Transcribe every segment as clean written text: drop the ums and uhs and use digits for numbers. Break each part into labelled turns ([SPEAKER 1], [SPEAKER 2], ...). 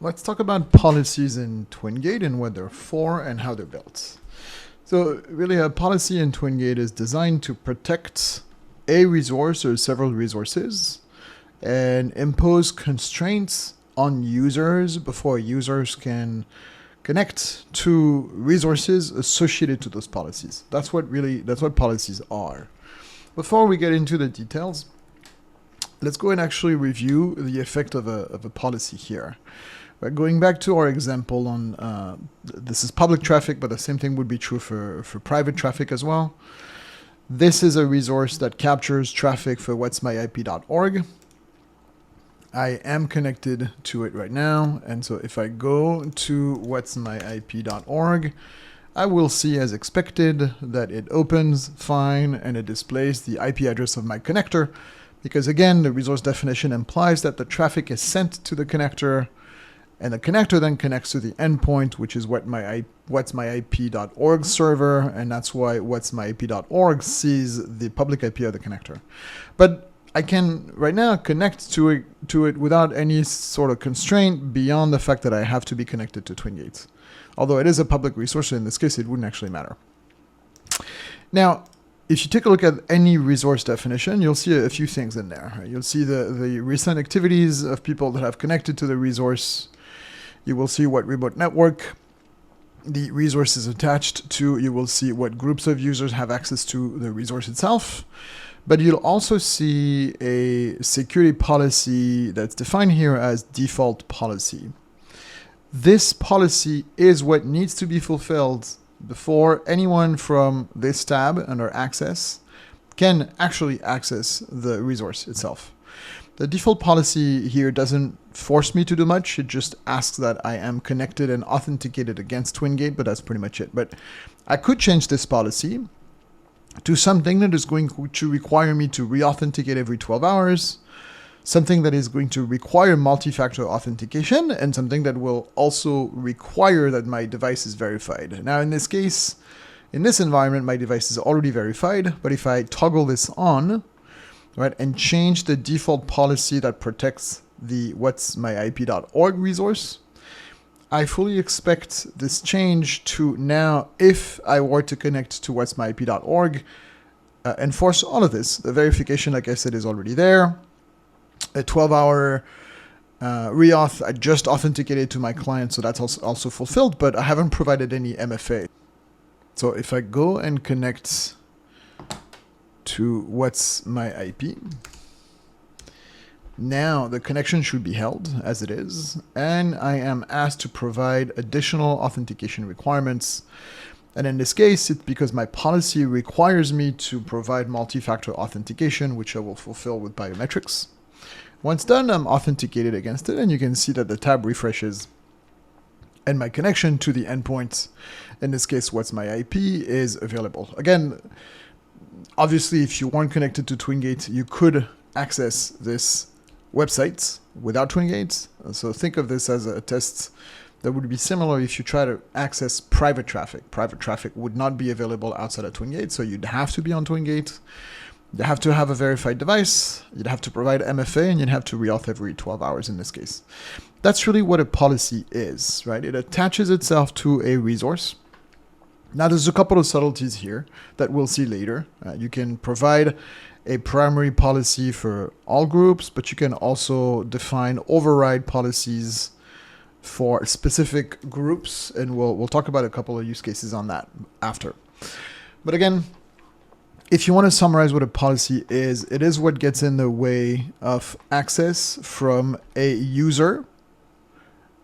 [SPEAKER 1] let's talk about policies in TwinGate and what they're for and how they're built. So really a policy in TwinGate is designed to protect a resource or several resources and impose constraints on users before users can connect to resources associated to those policies. That's what policies are. Before we get into the details, let's go and actually review the effect of a policy here. Going back to our example on, this is public traffic, but the same thing would be true for private traffic as well. This is a resource that captures traffic for whatsmyip.org. I am connected to it right now, and so if I go to whatsmyip.org, I will see as expected that it opens fine and it displays the IP address of my connector, because again, the resource definition implies that the traffic is sent to the connector, and the connector then connects to the endpoint, which is whatsmyip.org server, and that's why whatsmyip.org sees the public IP of the connector. But I can right now connect to it without any sort of constraint beyond the fact that I have to be connected to TwinGate. Although it is a public resource, so in this case, it wouldn't actually matter. Now, if you take a look at any resource definition, you'll see a few things in there. You'll see the recent activities of people that have connected to the resource. You will see what remote network the resource is attached to. You will see what groups of users have access to the resource itself. But you'll also see a security policy that's defined here as default policy. This policy is what needs to be fulfilled before anyone from this tab under access can actually access the resource itself. The default policy here doesn't force me to do much. It just asks that I am connected and authenticated against TwinGate, but that's pretty much it. But I could change this policy to something that is going to require me to re-authenticate every 12 hours, something that is going to require multi-factor authentication, and something that will also require that my device is verified. Now, in this case, in this environment, my device is already verified, but if I toggle this on, right, and change the default policy that protects the whatsmyip.org resource, I fully expect this change to now, if I were to connect to whatsmyip.org, enforce all of this. The verification, like I said, is already there. A 12-hour reauth, I just authenticated to my client, so that's also fulfilled, but I haven't provided any MFA. So if I go and connect to whatsmyip, now the connection should be held as it is, and I am asked to provide additional authentication requirements. And in this case, it's because my policy requires me to provide multi-factor authentication, which I will fulfill with biometrics. Once done, I'm authenticated against it, and you can see that the tab refreshes and my connection to the endpoint, in this case whatsmyip, is available. Again, obviously, if you weren't connected to TwinGate, you could access this website without TwinGate. So think of this as a test that would be similar if you try to access private traffic. Private traffic would not be available outside of TwinGate, so you'd have to be on TwinGate. You have to have a verified device, you'd have to provide MFA, and you'd have to reauth every 12 hours in this case. That's really what a policy is, right? It attaches itself to a resource. Now, there's a couple of subtleties here that we'll see later. You can provide a primary policy for all groups, but you can also define override policies for specific groups, and we'll talk about a couple of use cases on that after. But again, if you want to summarize what a policy is, it is what gets in the way of access from a user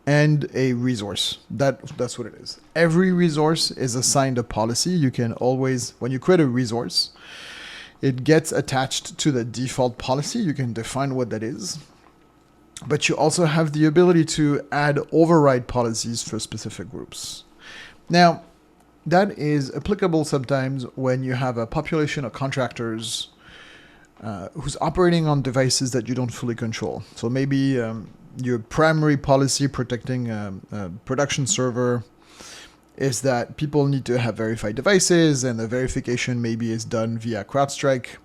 [SPEAKER 1] and a resource. That's what it is. Every resource is assigned a policy. You can always, when you create a resource, it gets attached to the default policy. You can define what that is. But you also have the ability to add override policies for specific groups. Now, that is applicable sometimes when you have a population of contractors who's operating on devices that you don't fully control. So maybe your primary policy protecting a production server is that people need to have verified devices, and the verification maybe is done via CrowdStrike.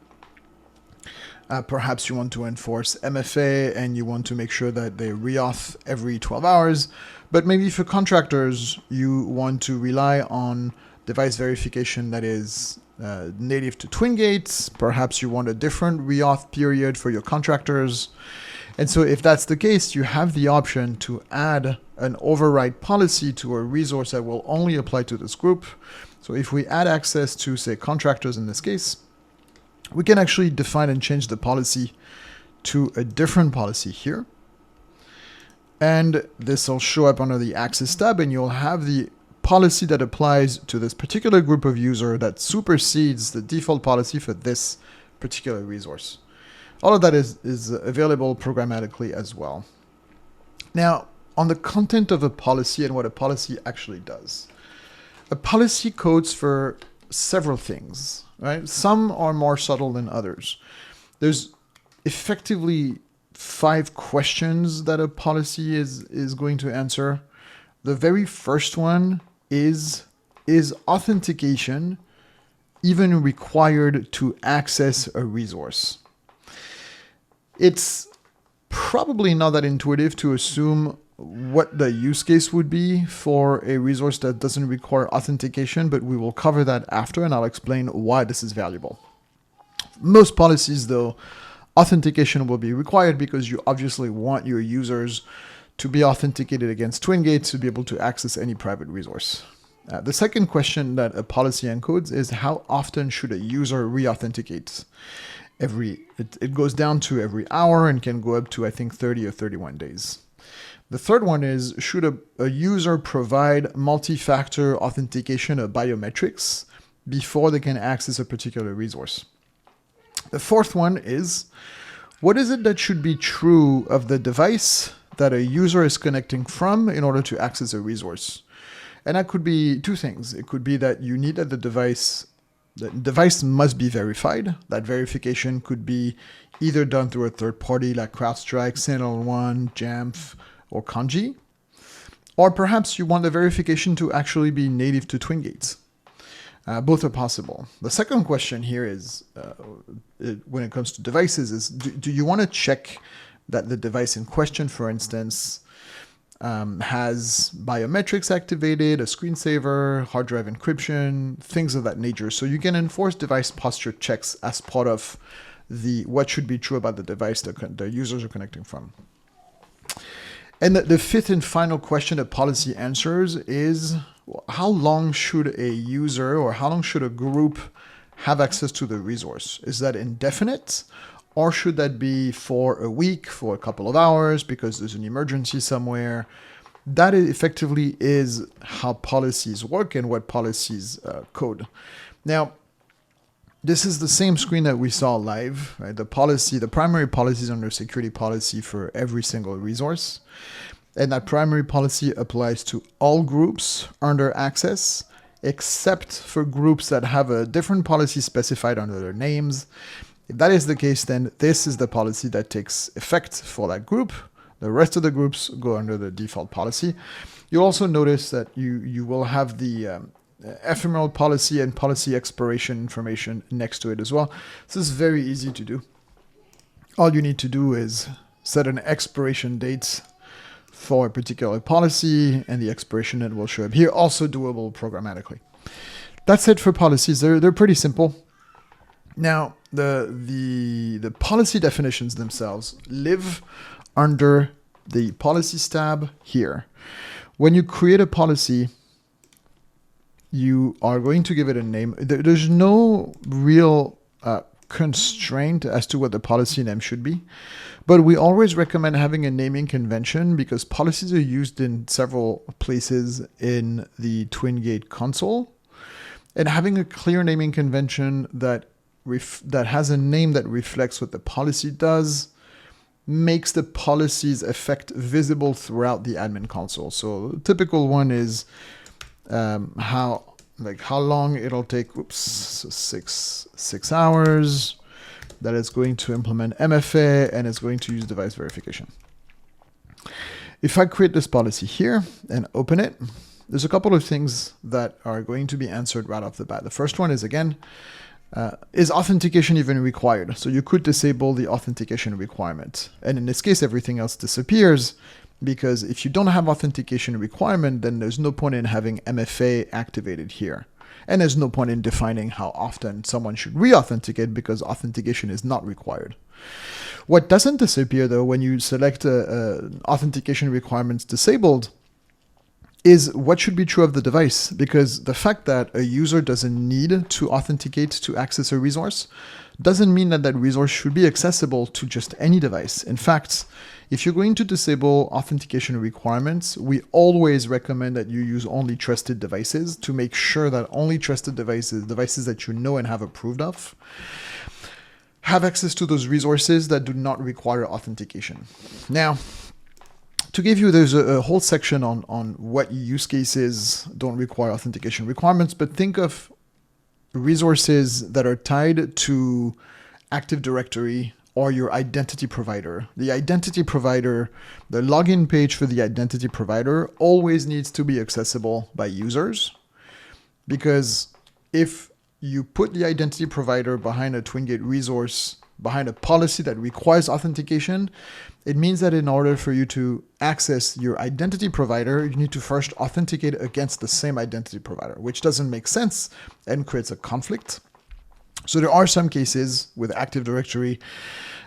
[SPEAKER 1] Perhaps you want to enforce MFA and you want to make sure that they reauth every 12 hours. But maybe for contractors, you want to rely on device verification that is native to TwinGate. Perhaps you want a different reauth period for your contractors. And so if that's the case, you have the option to add an override policy to a resource that will only apply to this group. So if we add access to, say, contractors in this case, we can actually define and change the policy to a different policy here. And this will show up under the Access tab, and you'll have the policy that applies to this particular group of user that supersedes the default policy for this particular resource. All of that is available programmatically as well. Now, on the content of a policy and what a policy actually does. A policy codes for several things, right? Some are more subtle than others. There's effectively 5 questions that a policy is going to answer. The very first one is authentication even required to access a resource? It's probably not that intuitive to assume what the use case would be for a resource that doesn't require authentication, but we will cover that after, and I'll explain why this is valuable. Most policies, though, authentication will be required because you obviously want your users to be authenticated against TwinGate to be able to access any private resource. The second question that a policy encodes is how often should a user re-authenticate? It goes down to every hour and can go up to, I think, 30 or 31 days. The third one is, should a user provide multi-factor authentication or biometrics before they can access a particular resource? The fourth one is, what is it that should be true of the device that a user is connecting from in order to access a resource? And that could be 2 things. It could be that you need that the device must be verified. That verification could be either done through a third party like CrowdStrike, SentinelOne, Jamf, or Kanji. Or perhaps you want the verification to actually be native to TwinGate. Both are possible. The second question here is, when it comes to devices, is do you want to check that the device in question, for instance, has biometrics activated, a screensaver, hard drive encryption, things of that nature. So you can enforce device posture checks as part of what should be true about the device that the users are connecting from. And the fifth and final question that policy answers is, how long should a user or how long should a group have access to the resource? Is that indefinite? Or should that be for a week, for a couple of hours, because there's an emergency somewhere? That effectively is how policies work and what policies code. Now, this is the same screen that we saw live, right? The primary policy is under security policy for every single resource. And that primary policy applies to all groups under access, except for groups that have a different policy specified under their names. If that is the case, then this is the policy that takes effect for that group. The rest of the groups go under the default policy. You'll also notice that you will have the ephemeral policy and policy expiration information next to it as well. This is very easy to do. All you need to do is set an expiration date for a particular policy, and the expiration date will show up here, also doable programmatically. That's it for policies. They're pretty simple. Now, the policy definitions themselves live under the policies tab here. When you create a policy, you are going to give it a name. There's no real constraint as to what the policy name should be, but we always recommend having a naming convention because policies are used in several places in the TwinGate console, and having a clear naming convention that has a name that reflects what the policy does makes the policy's effect visible throughout the admin console. So the typical one is how long it'll take. So 6 hours. That it's going to implement MFA and it's going to use device verification. If I create this policy here and open it, there's a couple of things that are going to be answered right off the bat. The first one is, again, Is authentication even required? So you could disable the authentication requirement. And in this case, everything else disappears, because if you don't have authentication requirement, then there's no point in having MFA activated here. And there's no point in defining how often someone should re-authenticate, because authentication is not required. What doesn't disappear, though, when you select authentication requirements disabled, is what should be true of the device, because the fact that a user doesn't need to authenticate to access a resource doesn't mean that that resource should be accessible to just any device. In fact, if you're going to disable authentication requirements, we always recommend that you use only trusted devices to make sure that only trusted devices that you know and have approved of, have access to those resources that do not require authentication. Now, to give you, there's a whole section on what use cases don't require authentication requirements, but think of resources that are tied to Active Directory or your identity provider. The identity provider, the login page for the identity provider always needs to be accessible by users, because if you put the identity provider behind a TwinGate resource, behind a policy that requires authentication, it means that in order for you to access your identity provider, you need to first authenticate against the same identity provider, which doesn't make sense and creates a conflict. So there are some cases with Active Directory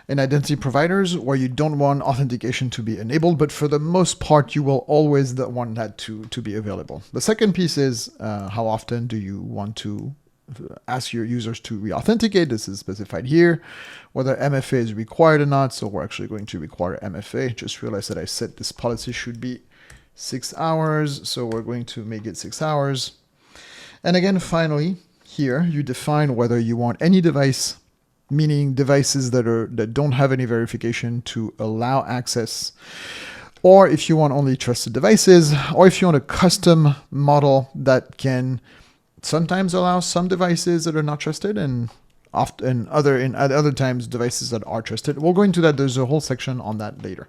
[SPEAKER 1] and identity providers where you don't want authentication to be enabled, but for the most part, you will always want that to be available. The second piece is how often do you want to ask your users to re-authenticate. This is specified here, whether MFA is required or not. So we're actually going to require MFA. Just realized that I said this policy should be 6 hours. So we're going to make it 6 hours. And again, finally, here you define whether you want any device, meaning devices that don't have any verification, to allow access, or if you want only trusted devices, or if you want a custom model that can sometimes allow some devices that are not trusted, and often at other times devices that are trusted. We'll go into that. There's a whole section on that later.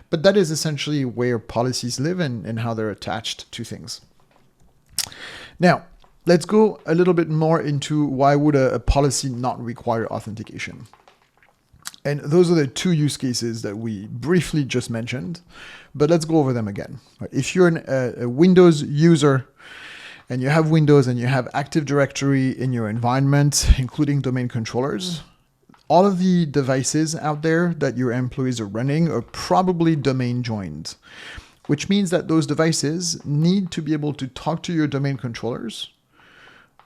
[SPEAKER 1] But that is essentially where policies live and how they're attached to things. Now, let's go a little bit more into why would a policy not require authentication. And those are the two use cases that we briefly just mentioned, but let's go over them again. If you're a Windows user, and you have Windows and you have Active Directory in your environment, including domain controllers, all of the devices out there that your employees are running are probably domain joined, which means that those devices need to be able to talk to your domain controllers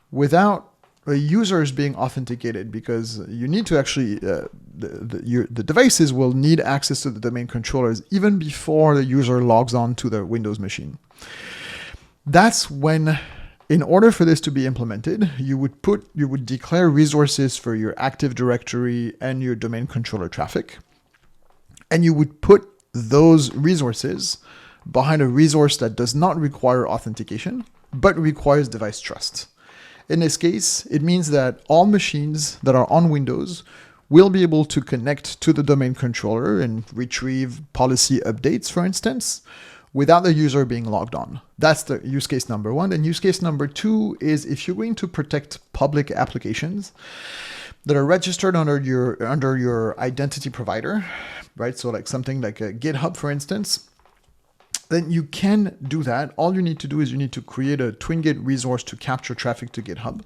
[SPEAKER 1] without users being authenticated, because you need to actually, the devices will need access to the domain controllers even before the user logs on to the Windows machine. That's when, in order for this to be implemented, you would declare resources for your Active Directory and your domain controller traffic, and you would put those resources behind a resource that does not require authentication, but requires device trust. In this case, it means that all machines that are on Windows will be able to connect to the domain controller and retrieve policy updates, for instance, without the user being logged on. That's the use case number one. And use case number two is if you're going to protect public applications that are registered under your identity provider, right? So like something like a GitHub, for instance, then you can do that. All you need to do is you need to create a TwinGate resource to capture traffic to GitHub.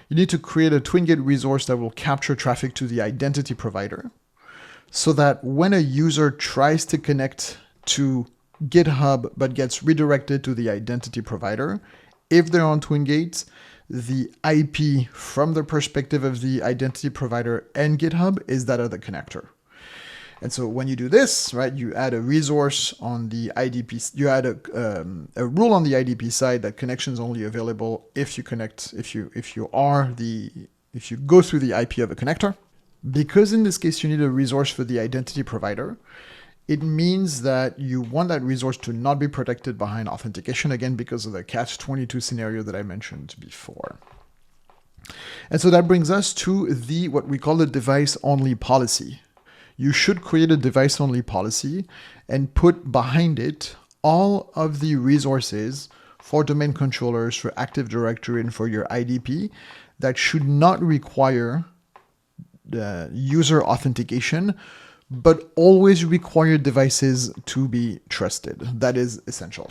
[SPEAKER 1] You need to create a TwinGate resource that will capture traffic to the identity provider, so that when a user tries to connect to GitHub but gets redirected to the identity provider, if they're on TwinGate, the IP from the perspective of the identity provider and GitHub is that of the connector. And so when you do this, right, you add a resource on the IDP, you add a rule on the IDP side that connection is only available if you connect, if you go through the IP of a connector. Because in this case you need a resource for the identity provider, it means that you want that resource to not be protected behind authentication, again, because of the catch-22 scenario that I mentioned before. And so that brings us to what we call the device-only policy. You should create a device-only policy and put behind it all of the resources for domain controllers, for Active Directory, and for your IDP that should not require the user authentication, but always require devices to be trusted. That is essential.